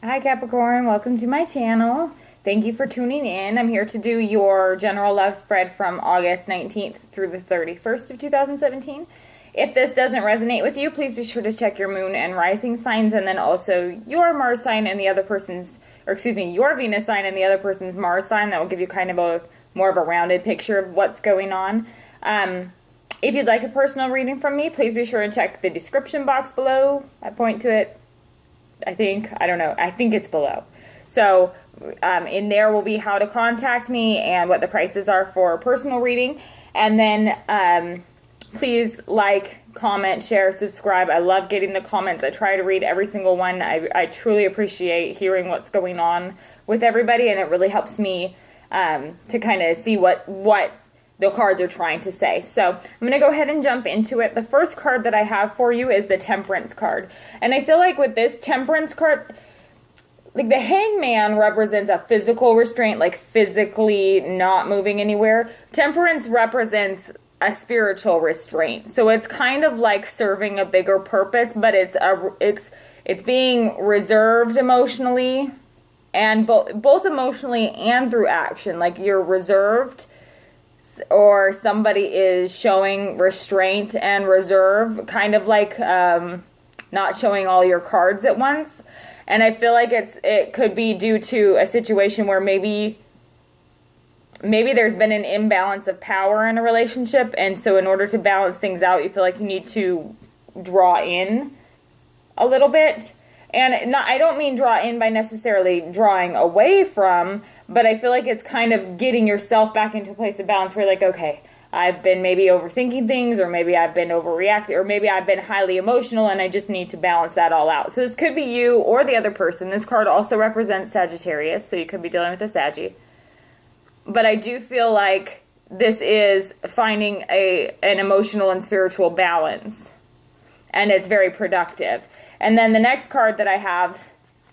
Hi Capricorn, welcome to my channel. Thank you for tuning in. I'm here to do your general love spread from August 19th through the 31st of 2017. If this doesn't resonate with you, please be sure to check your moon and rising signs, and then also your Mars sign and the other person's, your Venus sign and the other person's Mars sign. That will give you kind of a more of a rounded picture of what's going on. If you'd like a personal reading from me, please be sure to check the description box below. I point to it. I think it's below. So in there will be how to contact me and what the prices are for a personal reading. And then please like, comment, share, subscribe. I love getting the comments. I try to read every single one. I truly appreciate hearing what's going on with everybody, and it really helps me to kind of see what the cards are trying to say. So I'm going to go ahead and jump into it. The first card that I have for you is the Temperance card. And I feel like with this Temperance card, like the Hangman represents a physical restraint, like physically not moving anywhere. Temperance represents a spiritual restraint. So it's kind of like serving a bigger purpose, but it's being reserved emotionally, and both emotionally and through action. Like you're reserved, or somebody is showing restraint and reserve, kind of like not showing all your cards at once. And I feel like it could be due to a situation where maybe there's been an imbalance of power in a relationship, and so in order to balance things out, you feel like you need to draw in a little bit. And I don't mean draw in by necessarily drawing away from, but I feel like it's kind of getting yourself back into a place of balance where you're like, okay, I've been maybe overthinking things, or maybe I've been overreacting, or maybe I've been highly emotional, and I just need to balance that all out. So this could be you or the other person. This card also represents Sagittarius, so you could be dealing with a Saggy. But I do feel like this is finding an emotional and spiritual balance, and it's very productive. And then the next card that I have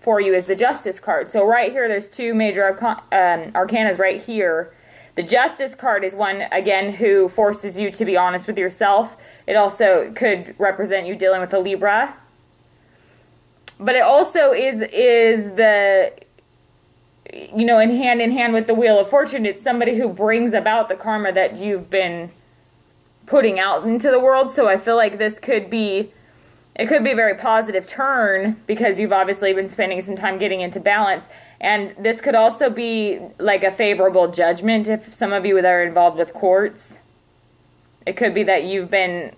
for you is the Justice card. So right here, there's two major arcanas right here. The Justice card is one, again, who forces you to be honest with yourself. It also could represent you dealing with a Libra. But it also is the, in hand with the Wheel of Fortune. It's somebody who brings about the karma that you've been putting out into the world. So I feel like this could be... It could be a very positive turn because you've obviously been spending some time getting into balance. And this could also be like a favorable judgment if some of you that are involved with courts. It could be that you've been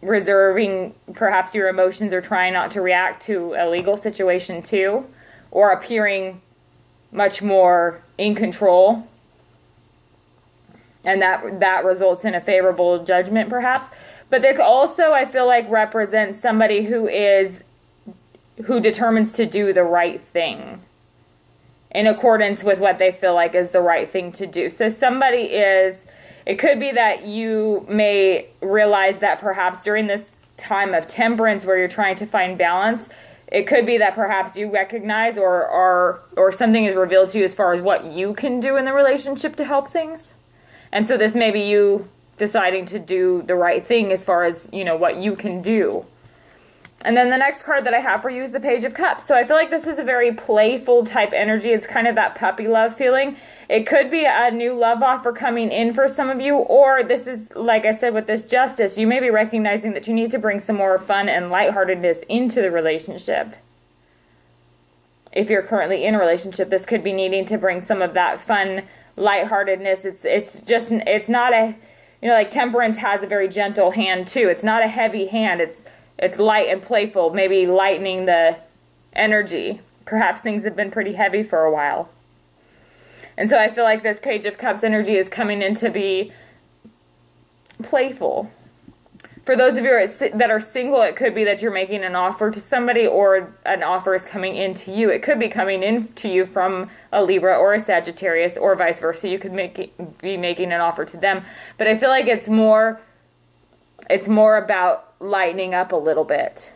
reserving perhaps your emotions or trying not to react to a legal situation too, or appearing much more in control. And that results in a favorable judgment perhaps. But this also, I feel like, represents somebody who determines to do the right thing in accordance with what they feel like is the right thing to do. So it could be that you may realize that perhaps during this time of temperance where you're trying to find balance, it could be that perhaps you recognize or something is revealed to you as far as what you can do in the relationship to help things. And so this may be you deciding to do the right thing as far as, what you can do. And then the next card that I have for you is the Page of Cups. So I feel like this is a very playful type energy. It's kind of that puppy love feeling. It could be a new love offer coming in for some of you, or this is, like I said, with this Justice, you may be recognizing that you need to bring some more fun and lightheartedness into the relationship. If you're currently in a relationship, this could be needing to bring some of that fun, lightheartedness. It's not a... like Temperance has a very gentle hand too. It's not a heavy hand. It's light and playful, maybe lightening the energy. Perhaps things have been pretty heavy for a while. And so I feel like this Page of Cups energy is coming in to be playful. For those of you that are single, it could be that you're making an offer to somebody, or an offer is coming into you. It could be coming into you from a Libra or a Sagittarius, or vice versa. You could be making an offer to them. But I feel like it's more about lightening up a little bit.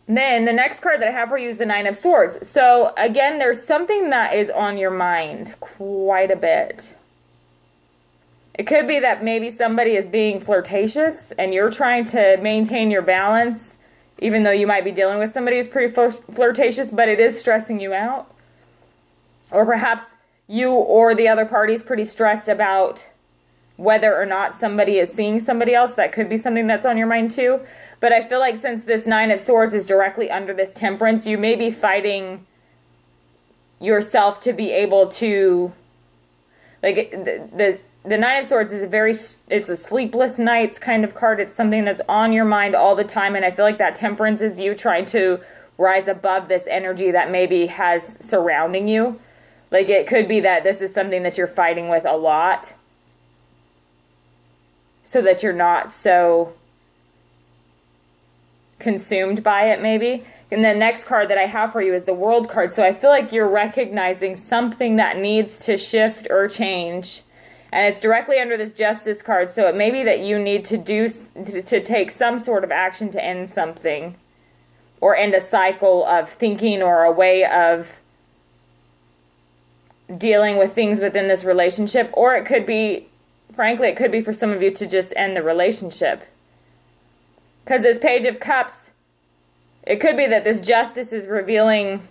Then the next card that I have for you is the Nine of Swords. So again, there's something that is on your mind quite a bit. It could be that maybe somebody is being flirtatious and you're trying to maintain your balance even though you might be dealing with somebody who's pretty flirtatious, but it is stressing you out. Or perhaps you or the other party is pretty stressed about whether or not somebody is seeing somebody else. That could be something that's on your mind too. But I feel like since this Nine of Swords is directly under this Temperance, you may be fighting yourself to be able to, like, the Nine of Swords is it's a sleepless nights kind of card. It's something that's on your mind all the time, and I feel like that Temperance is you trying to rise above this energy that maybe has surrounding you. Like, it could be that this is something that you're fighting with a lot, so that you're not so consumed by it, maybe. And the next card that I have for you is the World card. So I feel like you're recognizing something that needs to shift or change. And it's directly under this Justice card. So it may be that you need to take some sort of action to end something. Or end a cycle of thinking or a way of dealing with things within this relationship. Or it could be, frankly, it could be for some of you to just end the relationship. Because this Page of Cups, it could be that this Justice is revealing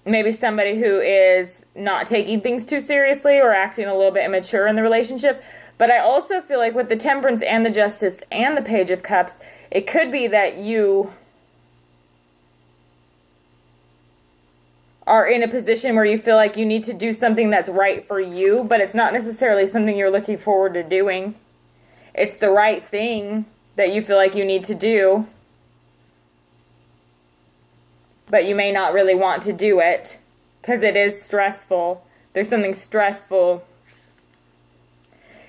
maybe somebody who is not taking things too seriously or acting a little bit immature in the relationship. But I also feel like with the Temperance and the Justice and the Page of Cups, it could be that you are in a position where you feel like you need to do something that's right for you, but it's not necessarily something you're looking forward to doing. It's the right thing that you feel like you need to do, but you may not really want to do it because it is stressful. There's something stressful.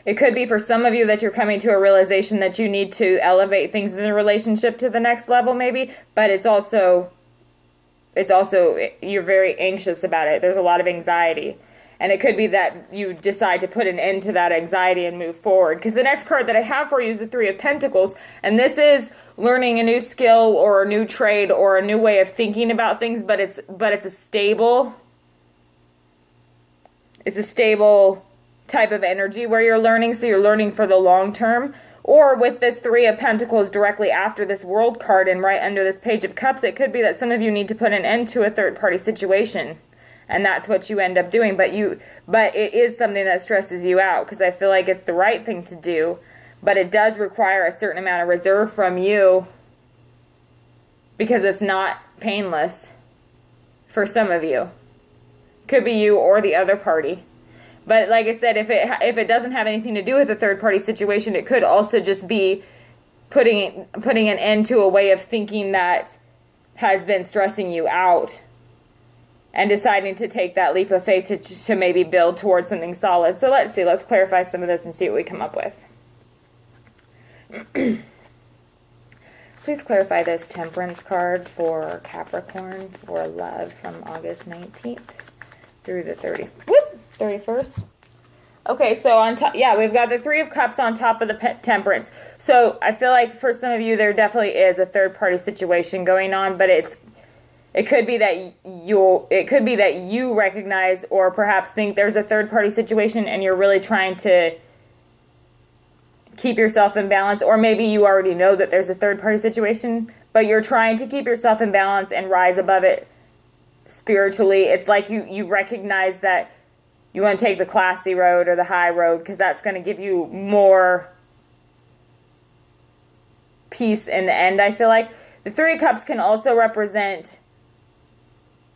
It could be for some of you that you're coming to a realization that you need to elevate things in the relationship to the next level maybe, but it's also you're very anxious about it. There's a lot of anxiety. And it could be that you decide to put an end to that anxiety and move forward. Because the next card that I have for you is the Three of Pentacles. And this is learning a new skill or a new trade or a new way of thinking about things. But it's a stable type of energy where you're learning. So you're learning for the long term. Or with this Three of Pentacles directly after this World card and right under this Page of Cups, it could be that some of you need to put an end to a third-party situation. And that's what you end up doing. But it is something that stresses you out because I feel like it's the right thing to do. But it does require a certain amount of reserve from you because it's not painless for some of you. Could be you or the other party. But like I said, if it doesn't have anything to do with a third-party situation, it could also just be putting an end to a way of thinking that has been stressing you out and deciding to take that leap of faith to maybe build towards something solid. So let's see. Let's clarify some of this and see what we come up with. Please clarify this Temperance card for Capricorn for love from August 19th through the 31st. Okay, so on top, yeah, we've got the Three of Cups on top of the Temperance. So I feel like for some of you, there definitely is a third-party situation going on, but it could be that you recognize or perhaps think there's a third-party situation and you're really trying to keep yourself in balance, or maybe you already know that there's a third-party situation, but you're trying to keep yourself in balance and rise above it spiritually. It's like you recognize that you want to take the classy road or the high road because that's going to give you more peace in the end, I feel like. The Three of Cups can also represent,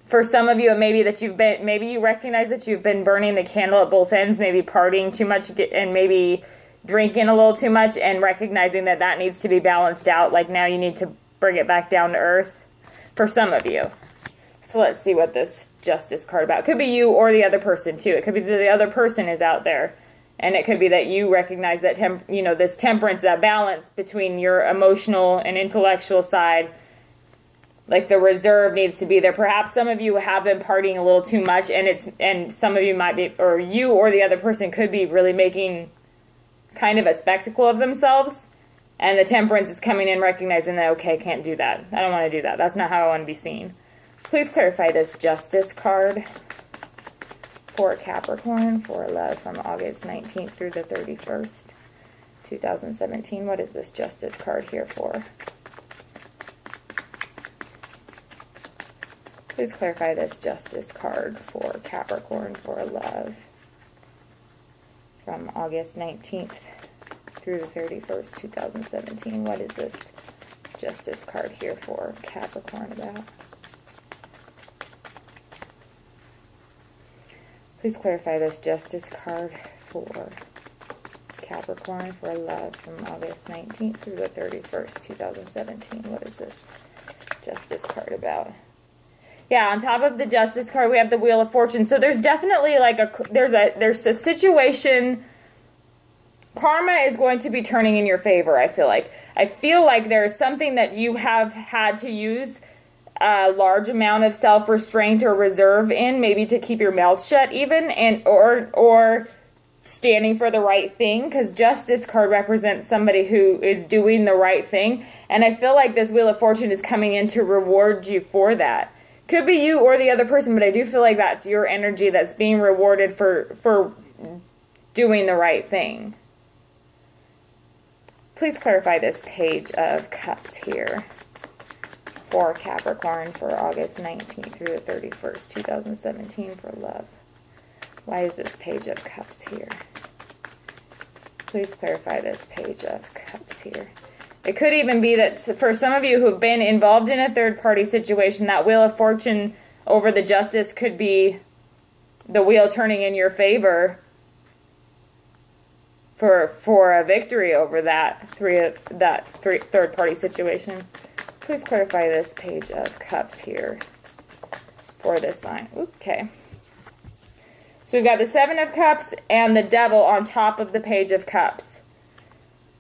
for some of you, it may be that maybe you recognize that you've been burning the candle at both ends, maybe partying too much and maybe drinking a little too much, and recognizing that needs to be balanced out. Like now you need to bring it back down to earth for some of you. So let's see what this Justice card about. It could be you or the other person too. It could be that the other person is out there. And it could be that you recognize that, this temperance, that balance between your emotional and intellectual side. Like the reserve needs to be there. Perhaps some of you have been partying a little too much, and some of you might be, or you or the other person could be really making kind of a spectacle of themselves. And the Temperance is coming in recognizing that, okay, I can't do that. I don't want to do that. That's not how I want to be seen. Please clarify this Justice card for Capricorn for love from August 19th through the 31st, 2017. What is this Justice card here for? Please clarify this Justice card for Capricorn for love from August 19th through the 31st, 2017. What is this Justice card here for Capricorn about? Please clarify this Justice card for Capricorn for love from August 19th through the 31st, 2017. What is this Justice card about? Yeah, on top of the Justice card, we have the Wheel of Fortune. So there's definitely like there's a situation. Karma is going to be turning in your favor, I feel like. I feel like there's something that you have had to use a large amount of self-restraint or reserve in, maybe to keep your mouth shut even, and or standing for the right thing, because Justice card represents somebody who is doing the right thing. And I feel like this Wheel of Fortune is coming in to reward you for that. Could be you or the other person, but I do feel like that's your energy that's being rewarded for doing the right thing. Please clarify this Page of Cups here for Capricorn for August 19th through the 31st, 2017 for love. Why is this Page of Cups here? Please clarify this Page of Cups here. It could even be that for some of you who've been involved in a third-party situation, that Wheel of Fortune over the Justice could be the wheel turning in your favor for a victory over that third-party situation. Please clarify this Page of Cups here for this sign. Okay. So we've got the Seven of Cups and the Devil on top of the Page of Cups.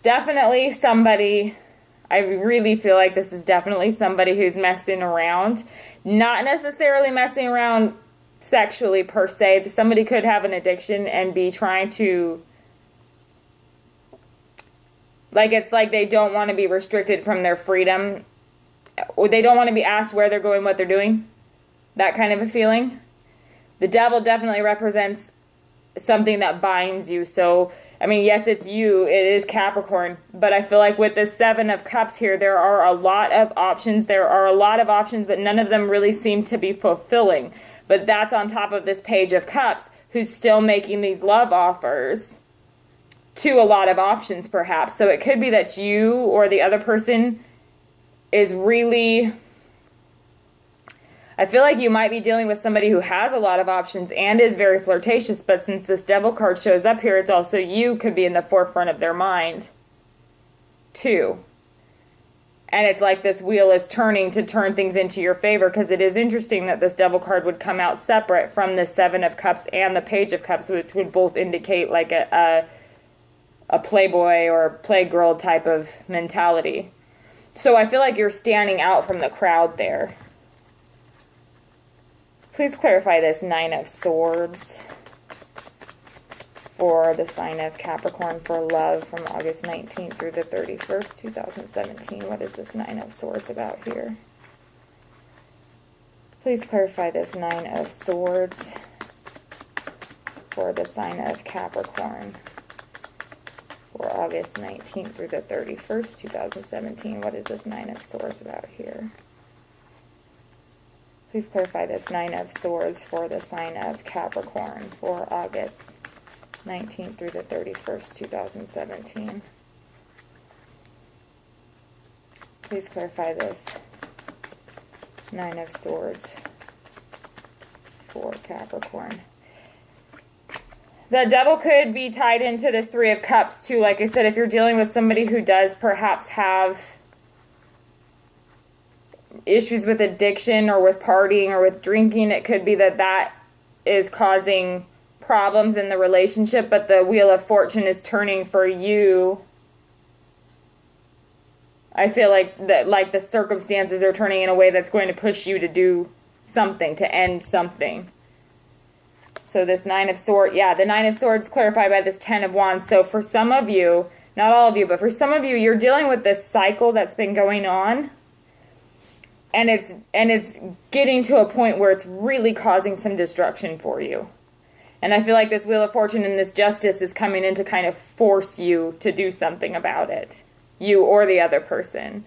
Definitely somebody, I really feel like this is definitely somebody who's messing around. Not necessarily messing around sexually per se. Somebody could have an addiction and be trying to, like, it's like they don't want to be restricted from their freedom. Or they don't want to be asked where they're going, what they're doing. That kind of a feeling. The Devil definitely represents something that binds you. So, I mean, yes, it's you. It is Capricorn. But I feel like with the Seven of Cups here, there are a lot of options. There are a lot of options, but none of them really seem to be fulfilling. But that's on top of this Page of Cups, who's still making these love offers to a lot of options, perhaps. So it could be that you or the other person is really... I feel like you might be dealing with somebody who has a lot of options and is very flirtatious, but since this Devil card shows up here, it's also you could be in the forefront of their mind, too. And it's like this wheel is turning to turn things into your favor, because it is interesting that this Devil card would come out separate from the Seven of Cups and the Page of Cups, which would both indicate like a playboy or playgirl type of mentality. So I feel like you're standing out from the crowd there. Please clarify this Nine of Swords for the sign of Capricorn for love from August 19th through the 31st, 2017. What is this Nine of Swords about here? Please clarify this Nine of Swords for the sign of Capricorn for August 19th through the 31st, 2017. What is this Nine of Swords about here? Please clarify this Nine of Swords for the sign of Capricorn for August 19th through the 31st, 2017. Please clarify this Nine of Swords for Capricorn. The Devil could be tied into this Three of Cups too. Like I said, if you're dealing with somebody who does perhaps have issues with addiction or with partying or with drinking, it could be that that is causing problems in the relationship, but the Wheel of Fortune is turning for you. I feel like that, like the circumstances are turning in a way that's going to push you to do something, to end something. So this Nine of Swords, yeah, the Nine of Swords clarified by this Ten of Wands. So for some of you, not all of you, but for some of you, you're dealing with this cycle that's been going on. And it's getting to a point where it's really causing some destruction for you. And I feel like this Wheel of Fortune and this Justice is coming in to kind of force you to do something about it. You or the other person.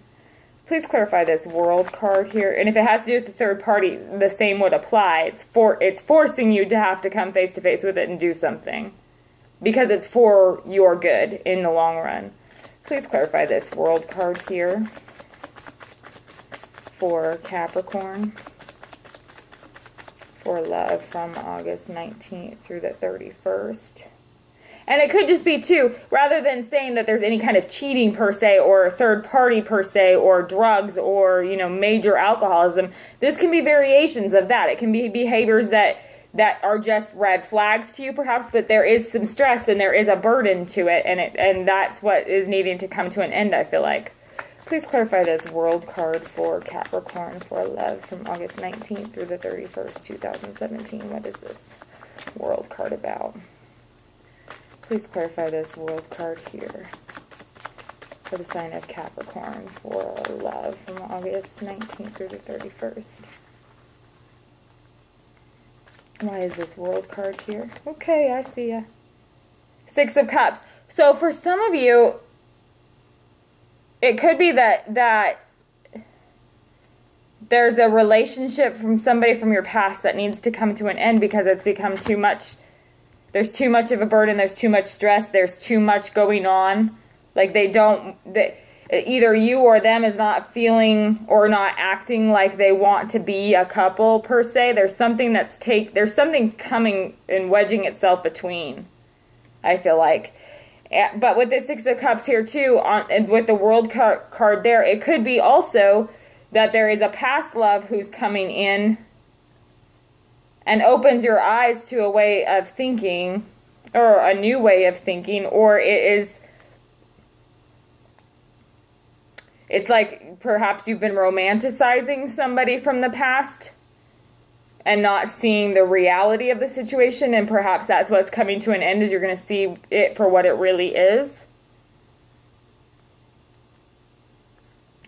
Please clarify this World card here. And if it has to do with the third party, the same would apply. It's forcing you to have to come face to face with it and do something. Because it's for your good in the long run. Please clarify this World card here for Capricorn. For love from August 19th through the 31st. And it could just be, too, rather than saying that there's any kind of cheating per se, or a third party per se, or drugs, or, major alcoholism, this can be variations of that. It can be behaviors that are just red flags to you, perhaps, but there is some stress and there is a burden to it, and that's what is needing to come to an end, I feel like. Please clarify this World card for Capricorn for love from August 19th through the 31st, 2017. What is this World card about? Please clarify this World card here for the sign of Capricorn for love from August 19th through the 31st. Why is this World card here? Okay, I see ya. Six of Cups. So for some of you, it could be that there's a relationship from somebody from your past that needs to come to an end because it's become too much. There's too much of a burden. There's too much stress. There's too much going on. Like either you or them is not feeling or not acting like they want to be a couple per se. There's something there's something coming and wedging itself between, I feel like. But with the Six of Cups here too, and with the World card there, it could be also that there is a past love who's coming in and opens your eyes to a way of thinking, or a new way of thinking, or it's like perhaps you've been romanticizing somebody from the past and not seeing the reality of the situation, and perhaps that's what's coming to an end, is you're going to see it for what it really is.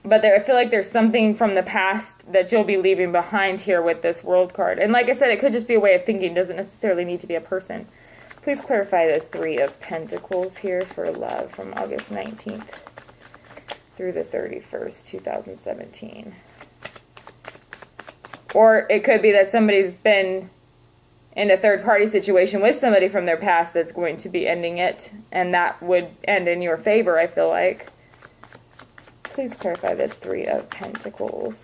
But I feel like there's something from the past that you'll be leaving behind here with this World card. And like I said, it could just be a way of thinking. It doesn't necessarily need to be a person. Please clarify this Three of Pentacles here for love from August 19th through the 31st, 2017. Or it could be that somebody's been in a third-party situation with somebody from their past that's going to be ending it, and that would end in your favor, I feel like. Please clarify this Three of Pentacles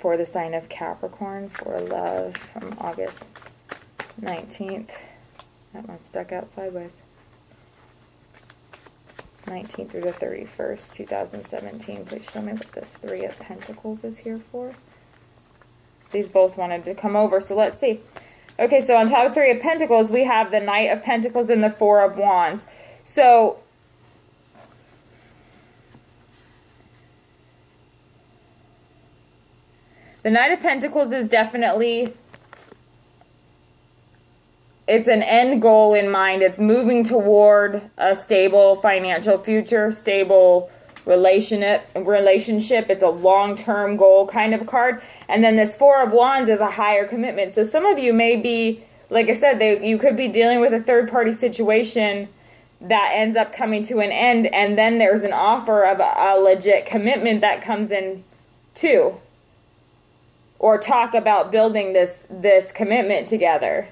for the sign of Capricorn for love from August 19th. That one stuck out sideways. 19th through the 31st, 2017. Please show me what this Three of Pentacles is here for. These both wanted to come over, so let's see. Okay, so on top of Three of Pentacles, we have the Knight of Pentacles and the Four of Wands. So the Knight of Pentacles is definitely, it's an end goal in mind. It's moving toward a stable financial future, stable relationship. It's a long-term goal kind of card. And then this Four of Wands is a higher commitment. So some of you may be, like I said, you could be dealing with a third-party situation that ends up coming to an end, and then there's an offer of a legit commitment that comes in too. Or talk about building this commitment together.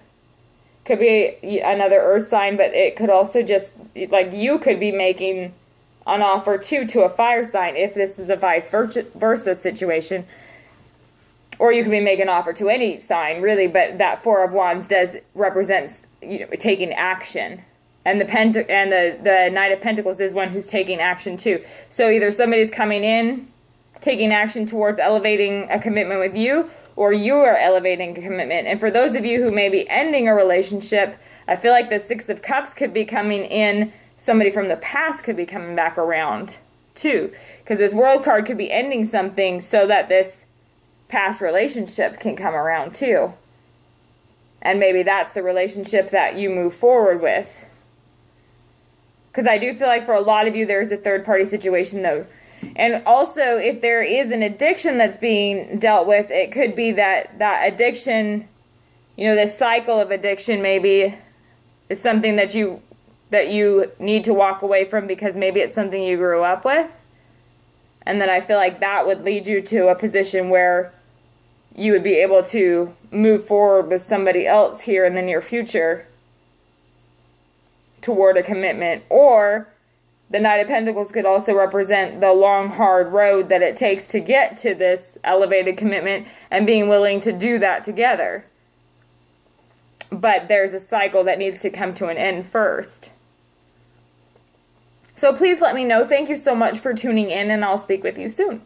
Could be another earth sign, but it could also just, like, you could be making an offer too to a fire sign if this is a vice versa situation. Or you could be making an offer to any sign, really, but that Four of Wands represents taking action. And the Knight of Pentacles is one who's taking action too. So either somebody's coming in, taking action towards elevating a commitment with you, or you are elevating a commitment. And for those of you who may be ending a relationship, I feel like the Six of Cups could be coming in. Somebody from the past could be coming back around too. Because this World card could be ending something so that this past relationship can come around too. And maybe that's the relationship that you move forward with. Because I do feel like for a lot of you, there's a third-party situation though. And also, if there is an addiction that's being dealt with, it could be that addiction, this cycle of addiction maybe is something that you need to walk away from because maybe it's something you grew up with. And then I feel like that would lead you to a position where you would be able to move forward with somebody else here in the near future toward a commitment. Or the Knight of Pentacles could also represent the long, hard road that it takes to get to this elevated commitment and being willing to do that together. But there's a cycle that needs to come to an end first. So please let me know. Thank you so much for tuning in, and I'll speak with you soon.